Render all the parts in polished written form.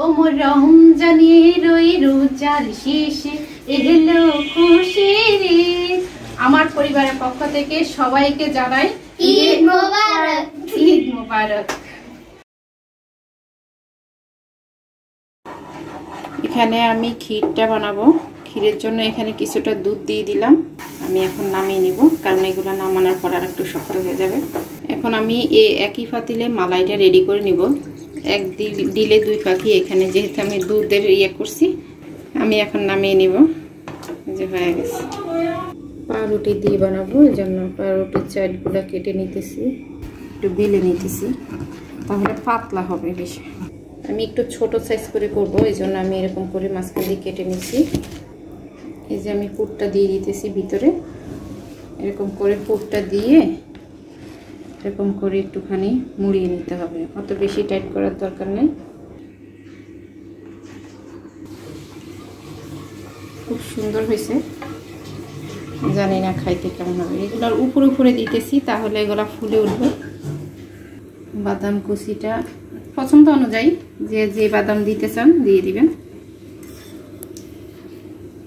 ও মোর রমজানের ওই রোজার শেষে এলো খুশির ঈদ। আমার পরিবারের পক্ষ থেকে সবাইকে জানাই ঈদ মোবারক। ঈদ মোবারক। এখানে আমি ক্ষীরটা বানাবো। ক্ষীরের জন্য এখানে কিছুটা দুধ দিয়ে দিলাম। আমি এখন নামিয়ে নিব, কারণ এগুলো নামানোর পর আর একটু শক্ত হয়ে যাবে। এখন আমি এই একই পাতিলে মালাইটা রেডি করে নিব। এক দিলে দুই পাখি। এখানে যেহেতু আমি দুধের করছি, আমি এখন নামিয়ে নিব। যে হয়ে গেছে। পাউরুটি দিয়ে বানাবো, এই জন্য পাউরুটির চাইলগুলো কেটে নিতেছি, একটু বেলে নিতেছি, তাহলে পাতলা হবে বেশি। আমি একটু ছোট সাইজ করে করব, এই জন্য আমি এরকম করে মাঝখান দিয়ে কেটে নিচ্ছি। এই যে আমি পুরটা দিয়ে দিতেছি ভিতরে, এরকম করে পুরটা দিয়ে এরকম করে একটুখানি মুড়িয়ে নিতে হবে, অত বেশি টাইট করার দরকার নেই। খুব সুন্দর হয়েছে, জানি না খাইতে কেমন হবে। এগুলোর উপরে উপরে দিতেছি, তাহলে এগুলা ফুলে উঠবে। বাদাম কুচিটা পছন্দ অনুযায়ী যে যে বাদাম দিতে চান দিয়ে দিবেন।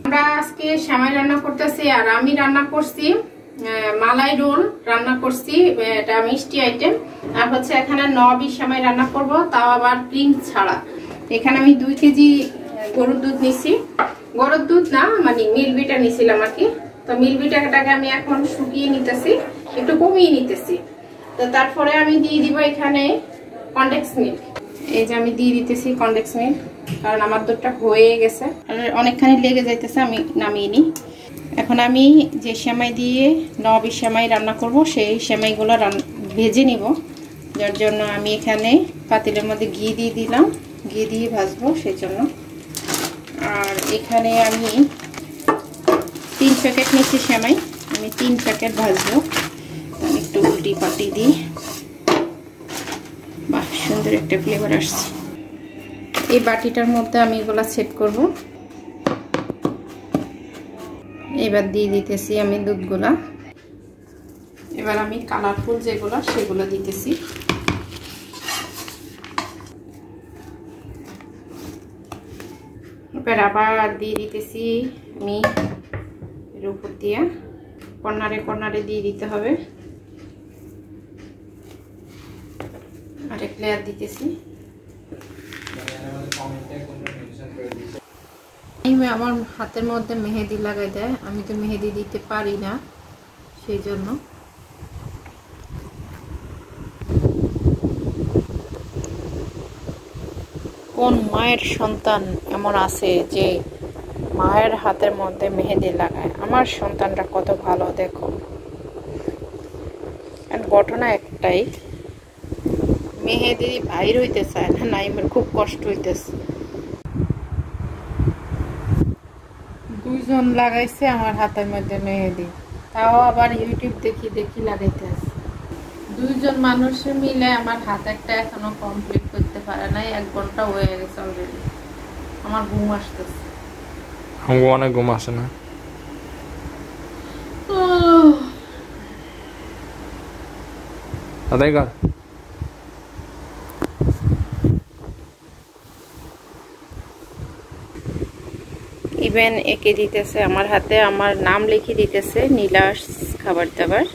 আমরা আজকে সেমাই রান্না করতেছি, আর আমি রান্না করছি মালাই রোল রান্না করছি, এটা মিষ্টি আইটেম। আর হচ্ছে এখানে নবি সেমাই রান্না করব, তাও আবার ক্রিম ছাড়া। এখানে আমি 2 কেজি গরুর দুধ নিছি, গরুর দুধ না মানে মিল্কবিটা নিছিলাম আর কি। তো মিল্কবিটাটাকে আমি এখন শুকিয়ে নিতেছি, একটু কমিয়ে নিতেছি। তো তারপরে আমি দিয়ে দিব এখানে কনডেন্স মিল্ক। এই যে আমি দিয়ে দিতেছি কনডেন্স মিল্ক, কারণ আমার দুধটা হয়ে গেছে আর অনেকখানি লেগে যাইতেছে, আমি নামিয়ে নিই। এখন আমি যে সেমাই দিয়ে নবি সেমাই রান্না করব, সেই সেমাইগুলো ভেজে নিব। যার জন্য আমি এখানে পাতিলের মধ্যে ঘি দিয়ে দিলাম, ঘি দিয়ে ভাজবো সেই জন্য। আর এখানে আমি 3 প্যাকেট নিচ্ছি সেমাই, আমি 3 প্যাকেট ভাজবো। আমি একটু উল্টি পাল্টি দিই, বাহ সুন্দর একটা ফ্লেভার আসছে। এই বাটিটার মধ্যে আমি এগুলা সেট করব। এবার দিয়ে দিতেছি আমি দুধগুলা। এবার আমি কালারফুল যেগুলো সেগুলো দিতেছি। এবার আবার দিয়ে দিতেছি আমি এর উপর দিয়ে কর্নারে কর্নারে দিয়ে দিতে হবে। আরেক লেয়ার দিতেছি। আমার হাতের মধ্যে মেহেদি লাগাই দেয়, আমি তো মেহেদি দিতে পারি না, সেই জন্য। কোন মায়ের সন্তান এমন আছে যে মায়ের হাতের মধ্যে মেহেদি লাগায়? আমার সন্তানরা কত ভালো দেখো। ঘটনা একটাই, মেহেদি বাইর হইতে চায় না, নাইমের খুব কষ্ট হইতেছে। 2 জন লাগাইছে আমার হাতের মধ্যে মেহেদি, তাও আবার ইউটিউব দেখি দেখি লাগাইতে আছে। 2 জন মানুষ মিলে আমার হাত একটা এখনো কমপ্লিট করতে পারে নাই। 1 ঘন্টা হয়ে গেছে অলরেডি। আমার ঘুম আসতেছে। অনেক ঘুম আসে না। ইভেন একে দিতেছে আমার হাতে, আমার নাম লিখে দিতেছে নীলাস খাবার দাবার।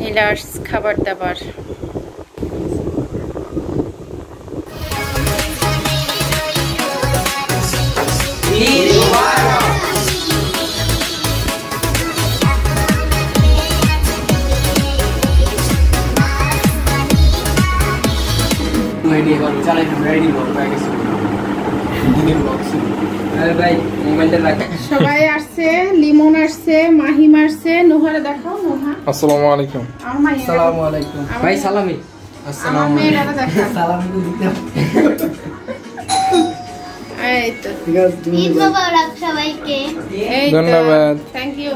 নীলাস খাবার দাবার। সবাই আসছে, লিমন আসছে, মাহিম আসছে, নোহারে দেখাও। নোহা আসসালামু আলাইকুম। আসসালামু আলাইকুম ভাই। সালামি। আসসালামু আলাইকুম। সালামি তো দিতে হবে। এই তো ঠিক আছে। ঈদ মোবারক সবাইকে। এই তো ধন্যবাদ। Thank you.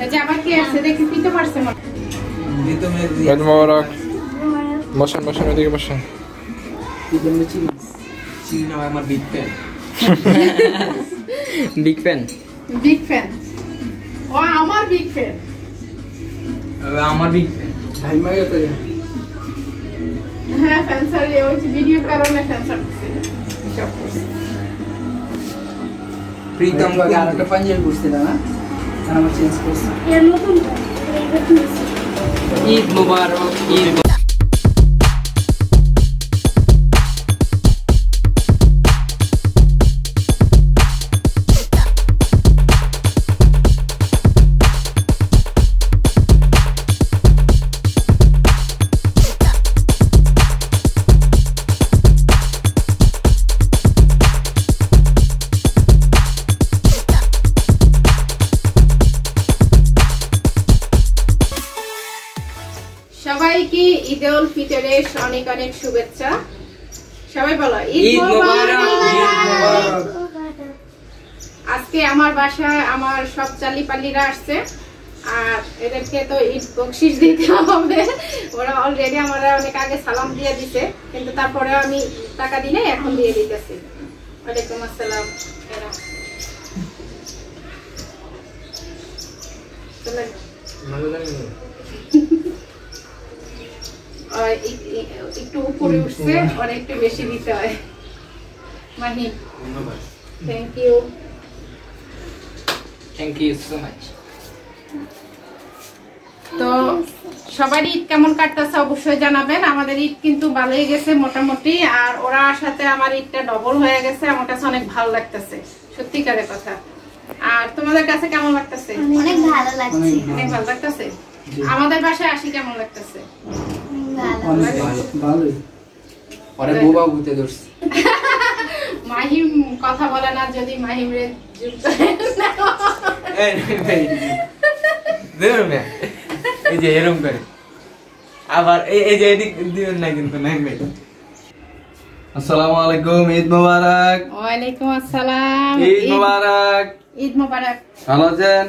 এই যে আবার কি আসছে দেখি, দিতে পারছে মা। দিতে মে ঈদ মোবারক। বসেন বসেন, এদিকে বসেন। দিতে মে চিনি না আমার big fan. Big fan. Big fan ও আমার বিগ ফ্যান আমার বিগ ভাই মাইয়া তো হ্যাঁ ফ্যান্সার ওই ভিডিও কারণে ফ্যান্সার প্রীতম আর একটা পাঞ্জাবি পরছিল না আমার চেঞ্জ করছি এর নতুন ঈদ মোবারক ঈদ সবাইকে ঈদুল ফিতরের অনেক অনেক শুভেচ্ছা। সবাই বলো ঈদ মোবারক ঈদ মোবারক। আজকে আমার বাসায় আমার সব চালিপাল্লিরা আসছে আর এদেরকে তো ঈদ বকশিশ দিতে হবে। ওরা অলরেডি আমরা অনেক আগে সালাম দিয়ে দিছে, কিন্তু তারপরে আমি টাকা দিই নাই, এখন দিয়ে দিতেছি। ওয়ালাইকুম আসসালাম। একটু উপরে উঠছে, ওরা একটু বেশি দিতে হয়। Mahim thank you so much. তো সবার ঈদ কেমন কাটতেছে অবশ্যই জানাবেন। আমাদের ঈদ কিন্তু ভালোই গেছে মোটামুটি, আর ওরা সাথে আমার ঈদটা ডবল হয়ে গেছে। আমার কাছে অনেক ভালো লাগতেছে, সত্যিকারের কথা। আর তোমাদের কাছে কেমন লাগতেছে? অনেক ভালো লাগছে। অনেক ভালো লাগতেছে। আমাদের বাসায় আসি কেমন লাগতেছে? ভালোই পরে বোবা বুতে ধরছি। মাহিম কথা বলে না, যদি মাহিম রে যুক্ত এই যে এরকম করে আবার এই যে এদিক দিবেন না কিন্তু নাই ভাই। আসসালামু আলাইকুম, ঈদ মোবারক। ওয়ালাইকুম আসসালাম, ঈদ মোবারক। ঈদ মোবারক। ভালো আছেন?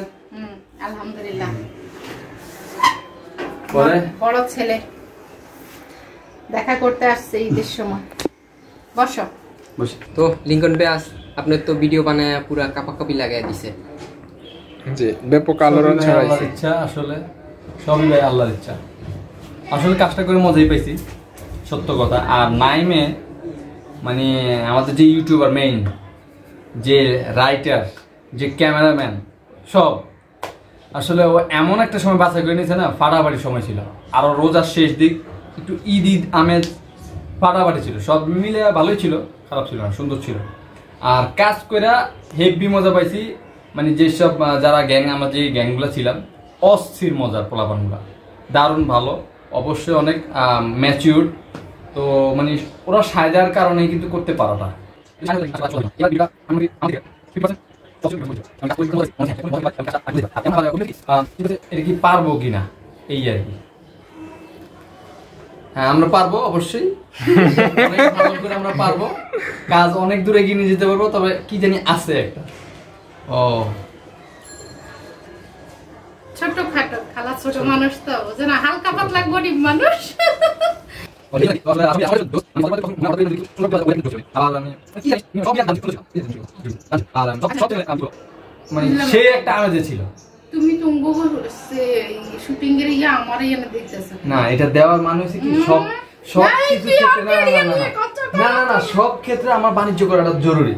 আলহামদুলিল্লাহ। পরে বড় ছেলে দেখা করতে আসছে ঈদের সময়। বসো। বসে তো লিঙ্কন ব্যাস আপনার তো ভিডিও বানায় পুরা কাপাকাপি লাগাই দিছে। জি ব্যাপক আলোড়ন ছড়াইছে। আল্লাহর ইচ্ছা, আসলে সবই ভাই আল্লাহর ইচ্ছা। আসলে কাজটা করে মজাই পাইছি, সত্য কথা। আর নাইমে মানে আমাদের যে ইউটিউবার মেইন, যে রাইটার, যে ক্যামেরাম্যান, সব আসলে ও এমন একটা সময় বাছাই করে নিয়েছে না, ফাটাফাটি সময় ছিল। আরও রোজার শেষ দিক, একটু ঈদ ঈদ আমেজ, ফাটাফাটি ছিল। সব মিলে ভালোই ছিল, খারাপ ছিল না, সুন্দর ছিল। আর কাজ করে হেভি মজা পাইছি। মানে যেসব যারা গ্যাং, আমরা যে গ্যাংগুলো ছিলাম, অস্থির মজার পোলাপানগুলো, দারুণ ভালো, অবশ্যই অনেক ম্যাচিউর। তো মানে ওরা সায়দার কারণে কিন্তু করতে পারাটা। এটা কি পারবো কিনা এই আর কি। হ্যাঁ আমরা পারবো, অবশ্যই অনেক ভালো করে আমরা পারবো। কাজ অনেক দূরে এগিয়ে নিয়ে যেতে পারবো। তবে কি জানি আছে একটা ছোট খাটো খালা, ছোট মানুষ তো ওজন হালকা পাতলা গরিব মানুষ। মানে সে একটা আমেজে ছিল। তুমি শুটিং এর ইয়া আমার এনে দেখতেছো না, এটা দেওয়ার মানে হচ্ছে কি, সব সব কিছু ক্ষেত্রে না না না সব ক্ষেত্রে আমার বাণিজ্য করাটা জরুরি।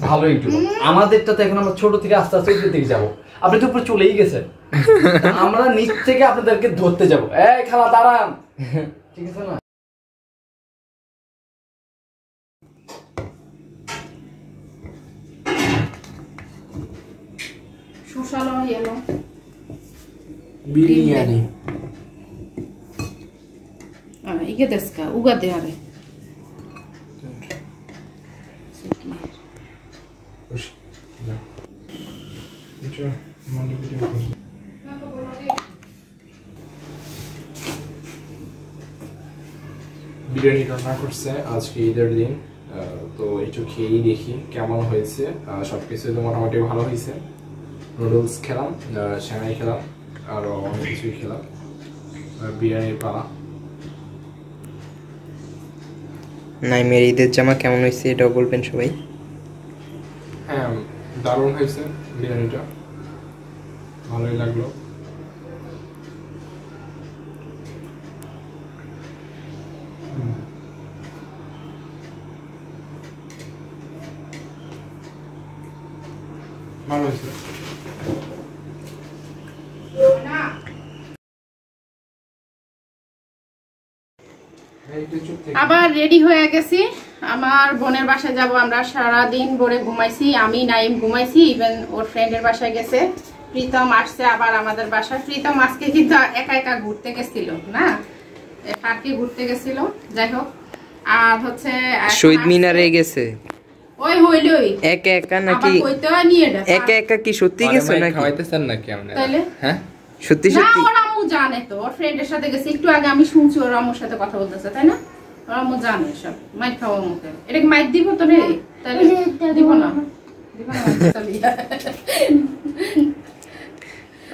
ভালো একটু আমাদেরটা তো এখন আমরা ছোট থেকে আস্তে আস্তে উপরের দিকে যাবো। আপনি তো উপরে চলেই গেছেন, আমরা নিচ থেকে আপনাদেরকে ধরতে যাবো। এই খালা দাঁড়ান, ঠিক আছে না? সুশালো এলো বিরিয়ানি ইগে দেশকা উগা দে আরে বিরিয়ানি রান্না করছে আজকে ঈদের দিন। তো একটু খেয়েই দেখি কেমন হয়েছে। সবকিছু তো মোটামুটি ভালো হয়েছে। নুডলস খেলাম, সেমাই খেলাম, আরও অনেক কিছুই খেলাম। বিরিয়ানির পালা। নাইমের ঈদের জামা কেমন হয়েছে এটাও বলবেন সবাই। হ্যাঁ দারুণ হয়েছে বিরিয়ানিটা, ভালোই লাগলো। ভালো হয়েছে। আবার রেডি হয়ে গেছি, আমার বোনের বাসায় যাব আমরা। সারাদিন ভরে ঘুমাইছি, আমি নাইম ঘুমাইছি, ইভেন ওর ফ্রেন্ডের বাসায় গেছে। প্রীতম আসছে আবার আমাদের বাসায়। প্রীতম আজকে কিন্তু একা একা ঘুরতে গেছিল না, পার্কে ঘুরতে গেছিল। যাই হোক, আর হচ্ছে শহীদ মিনারে গেছে ওই হইলই একা একা নাকি? কইতে নিয়ে একা একা কি সত্যি গেছে নাকি? খাওয়াইতেছেন নাকি আপনি? তাইলে হ্যাঁ সত্যি না, সত্যি? ওর আম্মু জানে তো, ওর ফ্রেন্ডের সাথে গেছে। একটু আগে আমি শুনছি ওর আম্মুর সাথে কথা বলতেছে, তাই না? ওর আম্মু জানে সব। মাইক খাওয়া মুখে এটা কি মাইক দিব তো রে? তাহলে দিব না, দিব না তাহলে।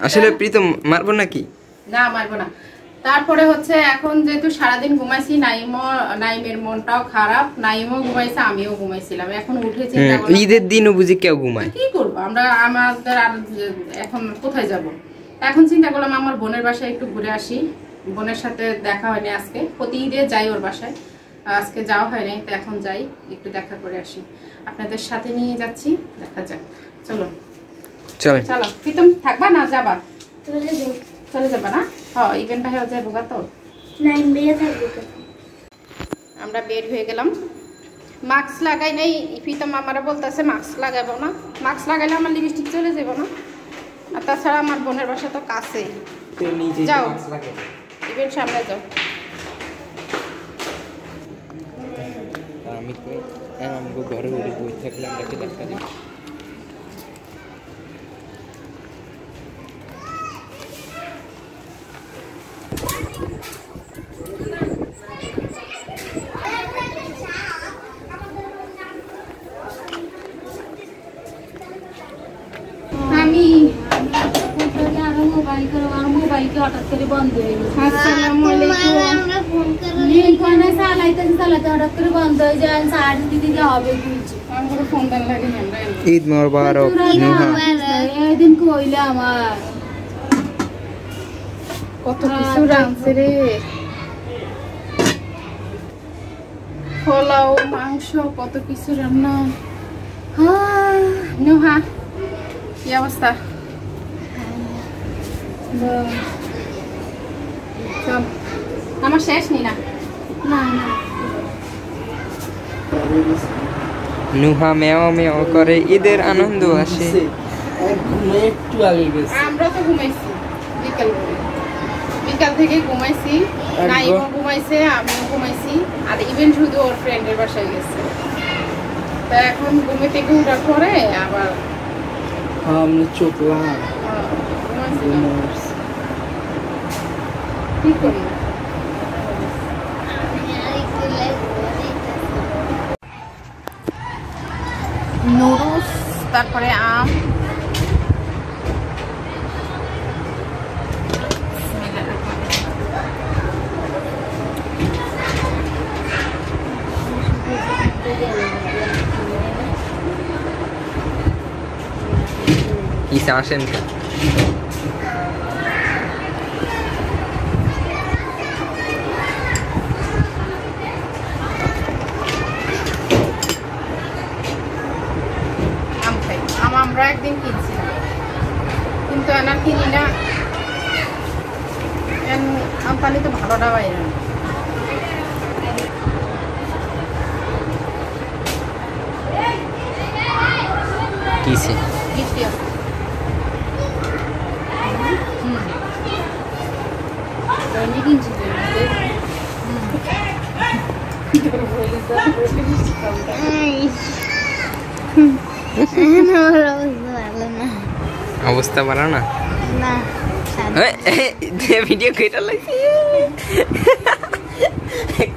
আসলে প্রীতম মারবো নাকি? না মারবো না। তারপরে হচ্ছে এখন যেহেতু সারাদিন ঘুমাইছি, নাইমের মনটাও খারাপ, নাইমও ঘুমাইছে, আমিও ঘুমাইছিলাম। এখন উঠেছি, ঈদের দিনও বুঝি কেউ ঘুমায়? কি করবো আমরা, আমাদের আর এখন কোথায় যাব? এখন চিন্তা করলাম আমার বোনের বাসায় একটু ঘুরে আসি। বোনের সাথে দেখা হয়নি আজকে, প্রতি ঈদে যাই ওর বাসায়, আজকে যাওয়া হয়নি, তো এখন যাই একটু দেখা করে আসি। আপনাদের সাথে নিয়ে যাচ্ছি, দেখা যাক। চলো চলেন। চলো। প্রীতম থাকবা না যাবা? চলে যাবা না? হ্যাঁ, ইভেন্ট হয়ে যাবো তো। আমরা বের হয়ে গেলাম। মাস্ক লাগাই নাই, প্রীতম আমারা বলতেছে মাস্ক লাগাবো না। মাস্ক লাগাইলে আমার লিপস্টিক চলে যাবো না। আর তাছাড়া আমার বোনের বাসা তো কাছেই। যাও, ইভেন্ট সামনে যাও। আমি কই আমগো ঘরে ঘরে বই থাকলে আমরা কি দেখা দিই? আমি মোবাইলকে হঠাৎ করে বন্ধ হয়ে গেছে। আসসালামু আলাইকুম। চালাতে হঠাৎ করে বন্ধ হয়ে যায়, চার্জ দিতে হবে কিছু। আমার ফোন দেন লাগে না। ঈদ মোবারক। এদিন কইলে আমার কত কিছু রাঁধছে রে, পোলাও, মাংস, কত কিছু রান্না। নুহা কি অবস্থা? চল, আমার শেষ নি না। নুহা মেও মেও করে, ঈদের আনন্দ আসে। একটু আগে গেছে। আমরা তো ঘুমাইছি বিকাল থেকে ঘুমাইছি। নাইমও ঘুমাইছে, আমিও ঘুমাইছি। আর ইভেন শুধু ওর ফ্রেন্ডের বাসায় গেছে। তা এখন ঘুমে থেকে উঠার পরে আবার আমি চোখ কি করি। নুডলস, তারপরে আম। ঈসা আসেন। আম খাই। আম আমরা একদিন কিনছিলাম, কিন্তু এনার কিনি না। আম পালি তো ভালো ডাবাই না। কিসে মিষ্টি আছে। দৈনিক কিনছি তো। অবস্থা ভালো না? ভিডিও কেটে লাগছে,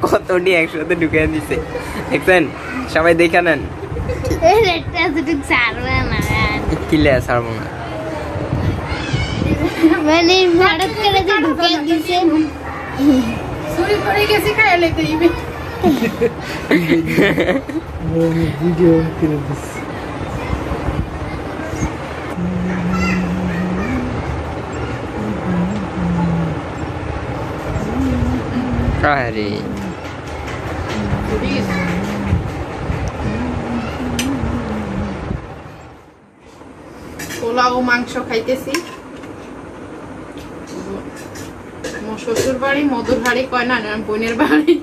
কতটি একসাথে ঢুকে দিছে দেখছেন? সবাই দেখে নেন। কিলে ছাড়বো না মানে হঠাৎ করে যে ঢুকে দিছে, চুরি করে গেছি খাইয়া লইতে ইবে। ভিডিও করে দিস। আরে পোলাও মাংস খাইতেছি। শ্বশুর বাড়ি মধুর হাড়ি কয় না, বোনের বাড়ি।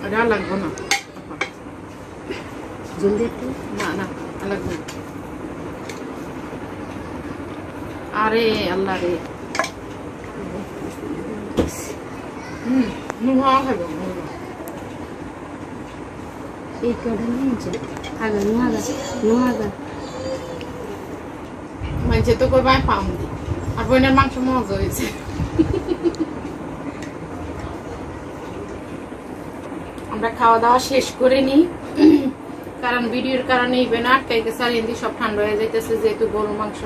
এটা লাগবো না, না না লাগবে না। আরে আল্লাহ রে, মানছে তো কই ভাই পাম দি, আর বোনের মাংস মজা হয়েছে। আমরা খাওয়া দাওয়া শেষ করে নিই, কারণ ভিডিওর কারণে ইভেন আটকাইতে চালিয়ে দিই, সব ঠান্ডা হয়ে যাইতেছে যেহেতু গরুর মাংস।